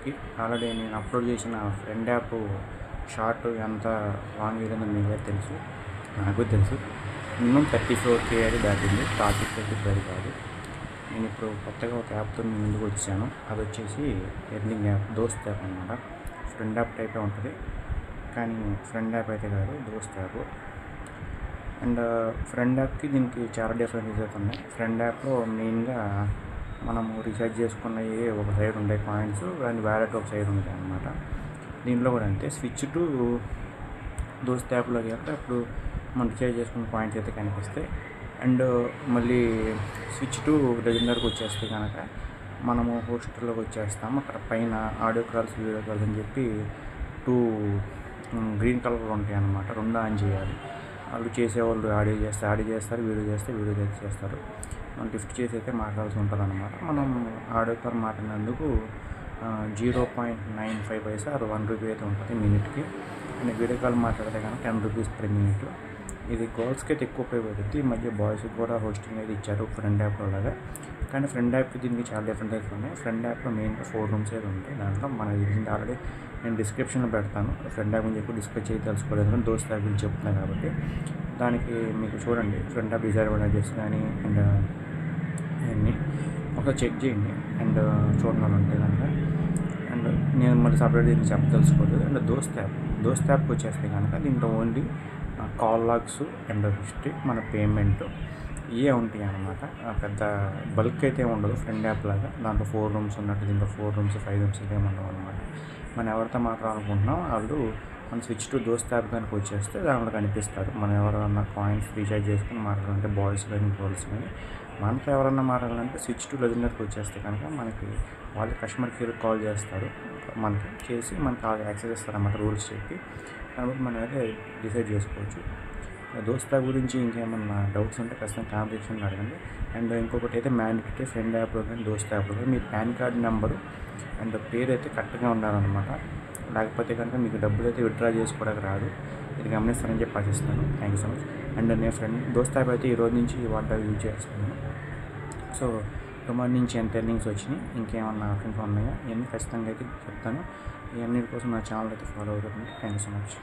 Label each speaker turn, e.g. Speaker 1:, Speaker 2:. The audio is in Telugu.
Speaker 1: యాప్కి ఆల్రెడీ నేను అప్లోడ్ చేసిన ఫ్రెండ్ యాప్ షార్ట్ ఎంత లాంగ్ వీడియో మీకే తెలుసు, నాకు తెలుసు. మినిమం 34K అయితే దాటింది. టాపిక్ అయితే పేరు కాదు. నేను ఇప్పుడు కొత్తగా ఒక యాప్తో ముందుకు వచ్చాను. అది వచ్చేసి ఎర్నింగ్ యాప్, దోస్త్ యాప్ అనమాట. ఫ్రెండ్ యాప్ టైపే ఉంటుంది, కానీ ఫ్రెండ్ యాప్ అయితే కాదు, దోస్త్ యాప్. అండ్ ఫ్రెండ్ యాప్కి దీనికి చాలా డిఫరెన్సెస్ అయితే ఉన్నాయి. ఫ్రెండ్ యాప్లో మెయిన్గా మనము రీఛార్జ్ చేసుకున్నవి ఒక సైడ్ ఉంటాయి కాయిన్స్, అండ్ వ్యాలెట్ ఒక సైడ్ ఉంటాయి అన్నమాట. దీంట్లో కూడా అంతే. స్విచ్ టు దోస్త్ యాప్లోకి వెళ్తే అప్పుడు మనం రీఛార్జ్ చేసుకున్న కాయిన్స్ అయితే కనిపిస్తాయి. అండ్ మళ్ళీ స్విచ్ టు లెజెండర్కి వచ్చేస్తే కనుక మనము హోస్టల్లోకి వచ్చేస్తాము. అక్కడ పైన ఆడియో కాల్స్, వీడియో కాల్స్ అని చెప్పి 2 గ్రీన్ కలర్లో ఉంటాయి అన్నమాట. 2 ఆన్ చేయాలి. వాళ్ళు చేసేవాళ్ళు ఆడియో చేస్తారు, వీడియో చేస్తారు. మనం లిఫ్ట్ చేసి అయితే మాట్లాడాల్సి ఉంటుంది అన్నమాట. మనం ఆడియో కాల్ మాట్లాడినందుకు 0.95 పైసా అది 1 రూపీ అయితే ఉంటుంది మినిట్కి. అండ్ వీడియో కాల్ మాట్లాడితే కనుక 10 రూపీస్ పర్ మినిట్. ఇది గర్ల్స్కి అయితే ఎక్కువ ఉపయోగపడుతుంది. ఈ మధ్య బాయ్స్కి కూడా హోస్టింగ్ అయితే ఇచ్చారు ఫ్రెండ్ యాప్లో లాగా. కానీ ఫ్రెండ్ యాప్కి దీనికి చాలా డిఫరెంట్ ఉన్నాయి. ఫ్రెండ్ యాప్లో మెయిన్గా 4 రూమ్స్ అయితే ఉంటాయి. దాంట్లో మనకి ఆల్రెడీ నేను డిస్క్రిప్షన్లో పెడతాను. ఫ్రెండ్ యాప్ గురించి ఎక్కువ డిస్కస్ చేసి తెలుసుకోలేదు, కానీ దోస్త్ యాప్ గురించి చెప్తున్నాను కాబట్టి దానికి మీకు చూడండి. ఫ్రెండ్ యాప్ డిసడ్వాంటేజెస్ కానీ అండ్ అన్నీ ఒకసారి చెక్ చేయండి. అండ్ చూడాలి ఉంటే కనుక. అండ్ నేను మళ్ళీ సపరేట్ దీన్ని తెలుసుకోలేదు. అండ్ దోస్త్ యాప్కి వచ్చేస్తే కనుక దీంట్లో only call logs and history, మన పేమెంట్ ఇవే ఉంటాయి అన్నమాట. పెద్ద బల్క్ అయితే ఉండదు ఫ్రెండ్ యాప్ లాగా. దాంట్లో 4 రూమ్స్ ఉన్నట్టు దీంట్లో 4 రూమ్స్ 5 రూమ్స్ అయితే ఉండవు అనమాట. మనం ఎవరితో మాట్లాడాలనుకుంటున్నాం వాళ్ళు మన స్విచ్ టు దోస్త్ యాప్ కనుక వచ్చేస్తే దాంట్లో కనిపిస్తారు. మనం ఎవరైనా కాయిన్స్ రీఛార్జ్ చేసుకుని మాట్లాడాలంటే బాయ్స్ కానీ గర్ల్స్ కానీ, మనతో ఎవరన్నా మాట్లాడాలంటే స్విచ్ టు లెజెండర్కి వచ్చేస్తే కనుక మనకి వాళ్ళు కస్టమర్ కేర్ కాల్ చేస్తారు. మనకి చేసి మనకి యాక్సెస్ ఇస్తారు అన్నమాట రూల్స్ చెప్పి. కాబట్టి మనం అయితే డిసైడ్ చేసుకోవచ్చు. దోస్త్ యాప్ గురించి ఇంకేమన్నా డౌట్స్ ఉంటే ఖచ్చితంగా కాంపిటీషన్ అడగండి. అండ్ ఇంకొకటి అయితే మ్యాండేటరీ ఫ్రెండ్ యాప్లో కానీ దోస్త్ యాప్లో కానీ మీ పాన్ కార్డ్ నెంబరు అండ్ పేరు అయితే కరెక్ట్గా ఉండాలన్నమాట. లేకపోతే కనుక మీకు డబ్బులు అయితే విత్డ్రా చేసుకోవడానికి రాదు. ఇది గమనిస్తానని చెప్పి ఆశిస్తాను. Thank you so much. And నేను దోస్త్ యాప్ అయితే ఈరోజు నుంచి వాటర్ యూజ్ చేస్తున్నాను. సో టుమారో నుంచి ఎంత ఎర్నింగ్స్ వచ్చినాయి, ఇంకేమన్నా ఆప్షన్స్ ఉన్నాయా, ఇవన్నీ ఖచ్చితంగా అయితే చెప్తాను. ఇవన్నీ కోసం నా ఛానల్ అయితే ఫాలో అవుతుంది. Thank you so much.